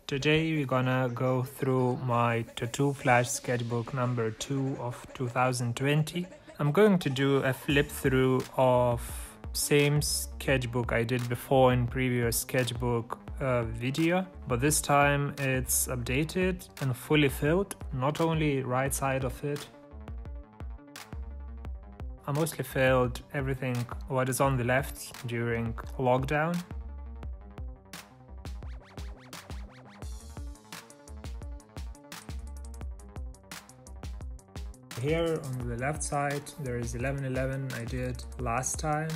Today we're gonna go through my tattoo flash sketchbook number 2 of 2020. I'm going to do a flip through of same sketchbook I did before in previous sketchbook video, but this time it's updated and fully filled, not only right side of it. I mostly filled everything what is on the left during lockdown. Here on the left side there is 1111 I did last time.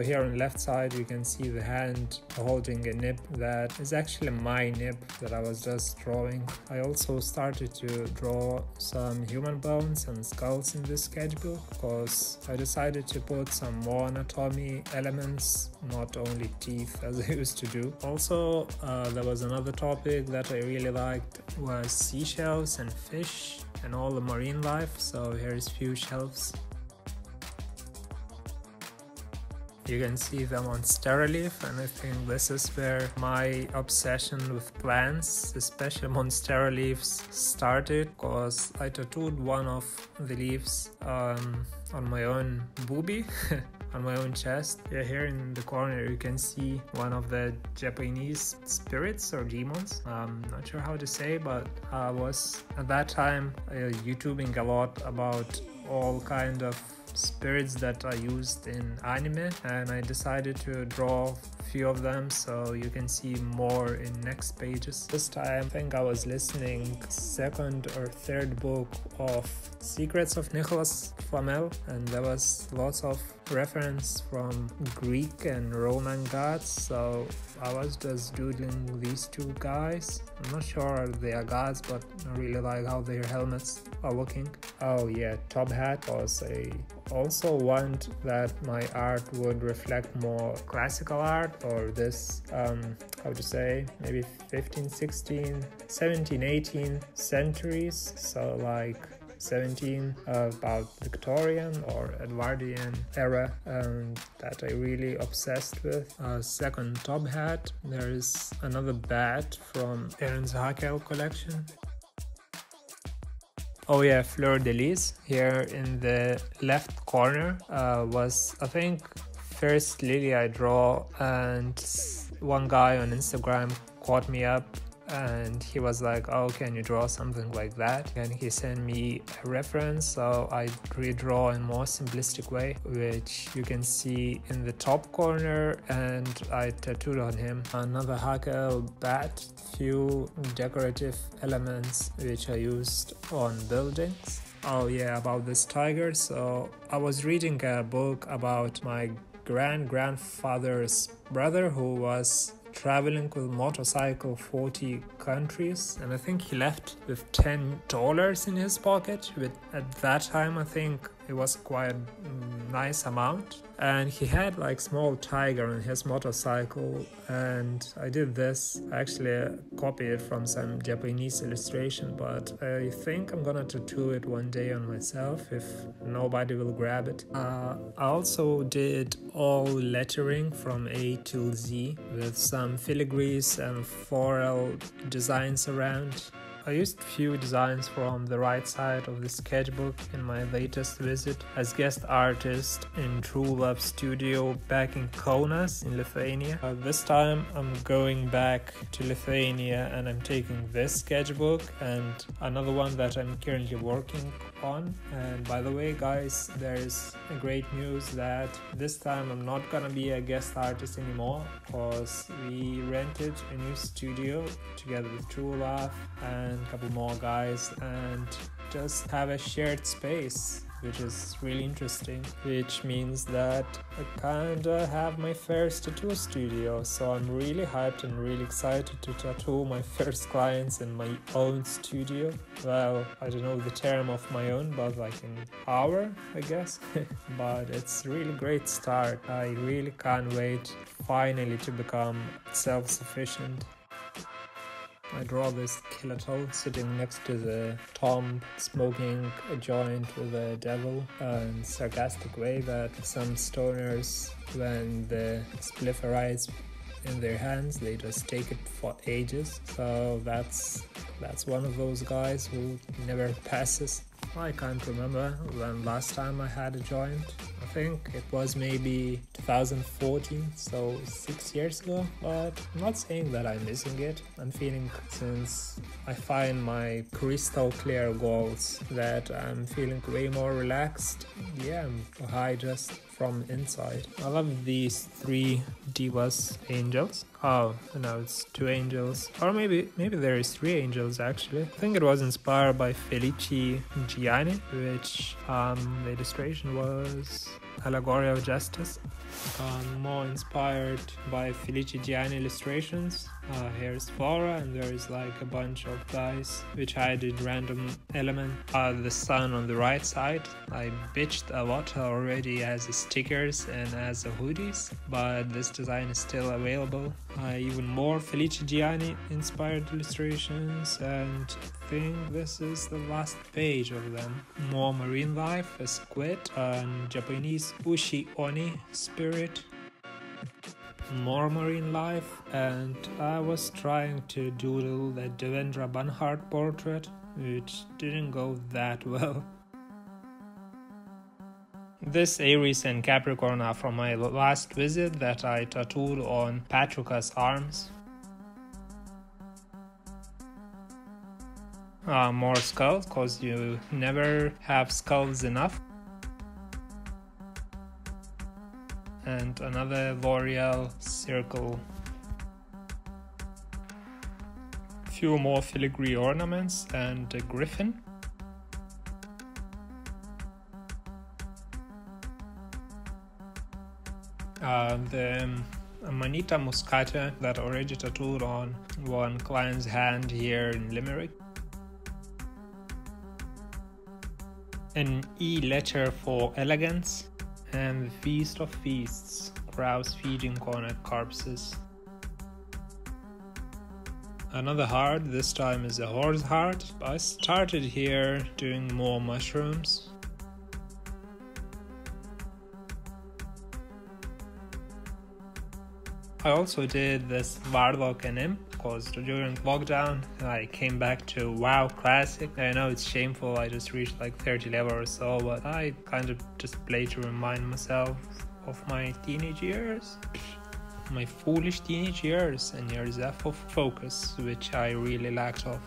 Here on the left side you can see the hand holding a nib that is actually my nib that I was just drawing. I also started to draw some human bones and skulls in this sketchbook because I decided to put some more anatomy elements, not only teeth as I used to do. Also there was another topic that I really liked was seashells and fish and all the marine life, so here's few shells. You can see them on Monstera and I think this is where my obsession with plants, especially Monstera leaves, started, because I tattooed one of the leaves on my own boobie, on my own chest. Yeah, here in the corner you can see one of the Japanese spirits or demons. I'm not sure how to say, but I was at that time YouTubing a lot about all kind of spirits that are used in anime, and I decided to draw a few of them so you can see more in next pages. This time I think I was listening second or third book of Secrets of NiklāvZ, and there was lots of reference from Greek and Roman gods, so I was just doodling these two guys. I'm not sure they are gods, but I really like how their helmets are looking. Oh yeah, top hat, because I also want that my art would reflect more classical art, or this how to say, maybe 15, 16, 17, 18 centuries, so like 17 about Victorian or Edwardian era, that I really obsessed with. Second top hat, there is another bat from Aaron's Hakel collection. Oh yeah, fleur de lis. Here in the left corner was, I think, first lily I draw, and one guy on Instagram caught me up and he was like, oh, can you draw something like that? And he sent me a reference, so I redraw in more simplistic way, which you can see in the top corner, and I tattooed on him. Another Hakel bat, few decorative elements which I used on buildings. Oh yeah, about this tiger, so I was reading a book about my grandfather's brother who was traveling with motorcycle 40 countries, and I think he left with $10 in his pocket, which at that time I think it was quite a nice amount, and he had like small tiger on his motorcycle, and I did this. I actually copied it from some Japanese illustration, but I think I'm gonna tattoo it one day on myself if nobody will grab it. I also did all lettering from A to Z with some filigrees and floral designs around. I used few designs from the right side of the sketchbook in my latest visit as guest artist in NiklāvZ studio back in Kaunas in Lithuania. This time I'm going back to Lithuania and I'm taking this sketchbook and another one that I'm currently working on. And by the way guys, there's a great news that this time I'm not gonna be a guest artist anymore, because we rented a new studio together with NiklāvZ and a couple more guys, and just have a shared space, which is really interesting, which means that I kinda have my first tattoo studio, so I'm really hyped and really excited to tattoo my first clients in my own studio. Well, I don't know the term of my own, but like an hour, I guess. But it's really great start. I really can't wait finally to become self-sufficient. I draw this skeleton sitting next to the tomb, smoking a joint with a devil in sarcastic way that some stoners, when the spliff arrives in their hands, they just take it for ages. So that's one of those guys who never passes. I can't remember when last time I had a joint. I think it was maybe 2014, so 6 years ago, but I'm not saying that I'm missing it. I'm feeling, since I find my crystal clear goals, that I'm feeling way more relaxed. Yeah, I'm high just from inside. I love these 3 Divas angels. Oh, no, it's 2 angels. Or maybe there is 3 angels actually. I think it was inspired by Felici Gianni, which the illustration was Allegory of Justice. More inspired by Felici Gianni illustrations. Here's Flora, and there's like a bunch of guys which I did random element. The sun on the right side, I bitched a lot already as stickers and as hoodies, but this design is still available. Even more Felici Gianni inspired illustrations, and I think this is the last page of them. More marine life, a squid, and Japanese Ushi Oni spirit. More marine life, and I was trying to doodle the Devendra Banhart portrait, which didn't go that well. This Aries and Capricorn are from my last visit that I tattooed on Patrika's arms. More skulls, cause you never have skulls enough. And another L'Oreal circle. Few more filigree ornaments and a griffin. The Manita Muscata that I already tattooed on one client's hand here in Limerick. An E letter for elegance. And the Feast of Feasts, crows feeding cornered corpses. Another heart, this time is a horse heart. I started here doing more mushrooms. I also did this Warlock and Imp, because during lockdown I came back to WoW Classic. I know it's shameful, I just reached like 30 level or so, but I kind of just play to remind myself of my teenage years. My foolish teenage years, and here's F of Focus, which I really lacked of.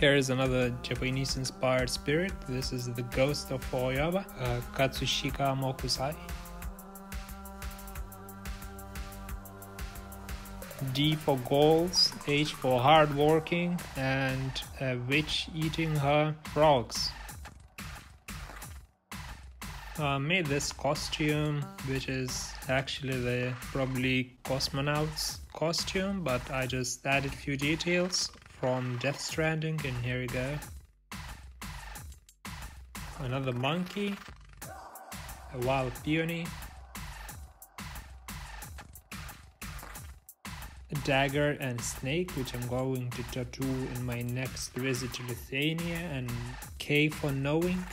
Here's another Japanese inspired spirit. This is the Ghost of Oyaba, Katsushika Mokusai. D for goals, H for hardworking, and a witch eating her frogs. Made this costume, which is actually the probably cosmonaut's costume, but I just added a few details from Death Stranding, and here we go. Another monkey, a wild peony, a dagger and snake, which I'm going to tattoo in my next visit to Lithuania, and K for knowing,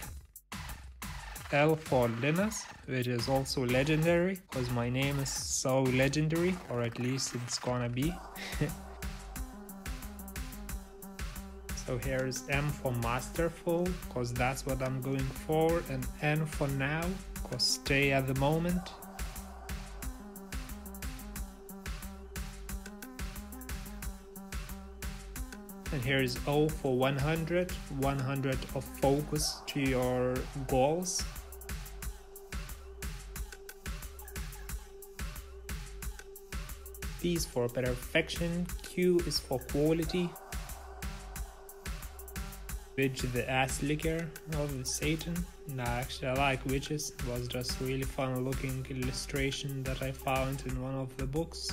L for Linas, which is also legendary, because my name is so legendary, or at least it's gonna be. So here's M for masterful, because that's what I'm going for, and N for now, because stay at the moment. And here is O for 100, 100 of focus to your goals. P is for perfection, Q is for quality. Witch, the ass licker of Satan. Nah, actually I like witches, it was just really fun looking illustration that I found in one of the books.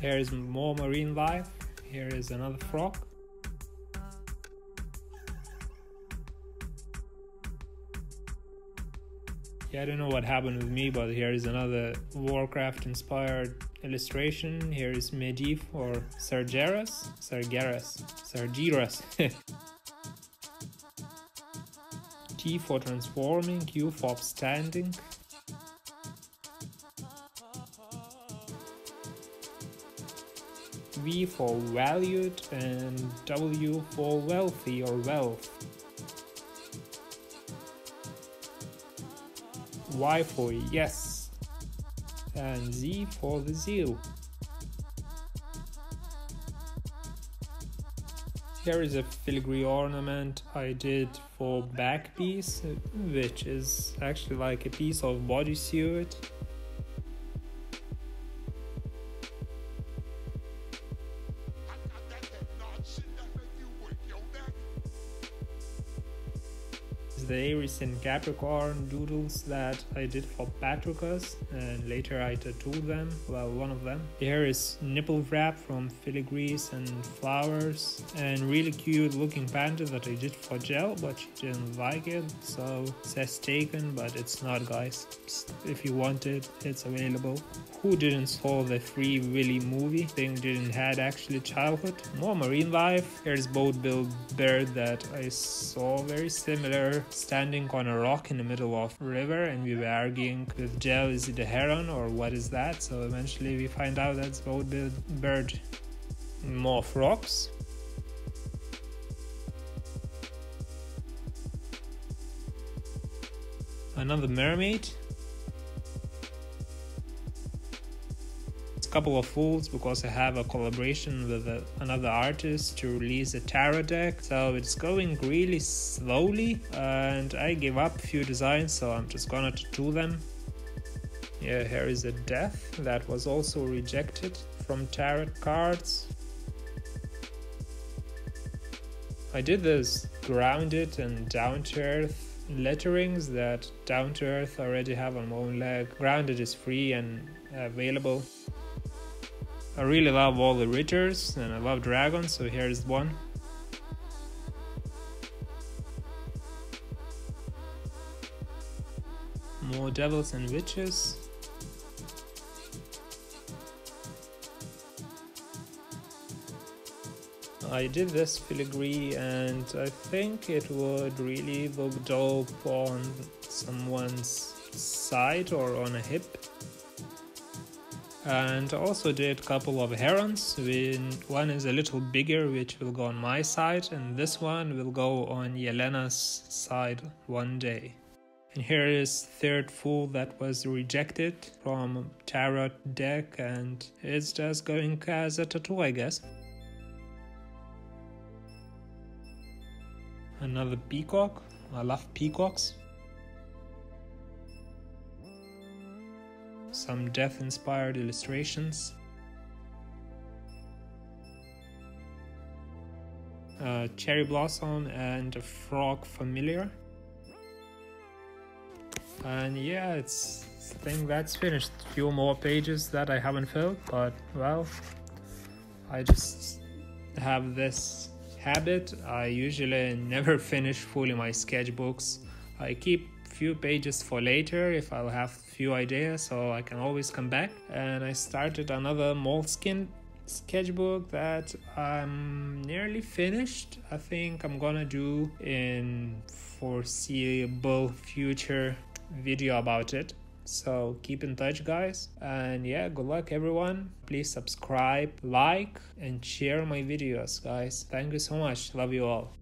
Here is more marine life. Here is another frog. Yeah, I don't know what happened with me, but here is another Warcraft inspired illustration. Here is Medivh or Sargeras. T for transforming, Q for upstanding. V for valued, and W for wealthy or wealth. Y for yes, and Z for the zeal. Here is a filigree ornament I did for back piece, which is actually like a piece of bodysuit. The Aries and Capricorn doodles that I did for Patricus, and later I tattooed them, well, one of them. Here is nipple wrap from filigrees and flowers, and really cute looking panda that I did for Gel, but she didn't like it, so it says taken, but it's not, guys. If you want it, it's available. Who didn't saw the Free Willy movie? Thing didn't had actually childhood. More marine life. Here's boat-billed bird that I saw very similar, standing on a rock in the middle of a river, and we were arguing with Gel, is it a heron or what is that? So eventually we find out that's boat-billed bird. More frogs. Another mermaid. Couple of fools because I have a collaboration with another artist to release a tarot deck, so it's going really slowly and I give up a few designs, so I'm just gonna tattoo them. Yeah, here is a death that was also rejected from tarot cards. I did this grounded and down to earth letterings that down to earth already have on my own leg. Grounded is free and available. I really love all the ritters and I love dragons, so here's one. More devils and witches. I did this filigree and I think it would really look dope on someone's side or on a hip. And also did a couple of herons. One is a little bigger, which will go on my side, and this one will go on Yelena's side one day. And here is third fool that was rejected from tarot deck, and it's just going as a tattoo, I guess. Another peacock. I love peacocks. Some death-inspired illustrations. A cherry blossom and a frog familiar. And yeah, I think that's finished. A few more pages that I haven't filled, but well, I just have this habit. I usually never finish fully my sketchbooks. I keep few pages for later if I'll have few ideas, so I can always come back. And I started another moleskin sketchbook that I'm nearly finished. I think I'm gonna do in foreseeable future video about it, so keep in touch, guys. And yeah, good luck everyone. Please subscribe, like and share my videos, guys. Thank you so much. Love you all.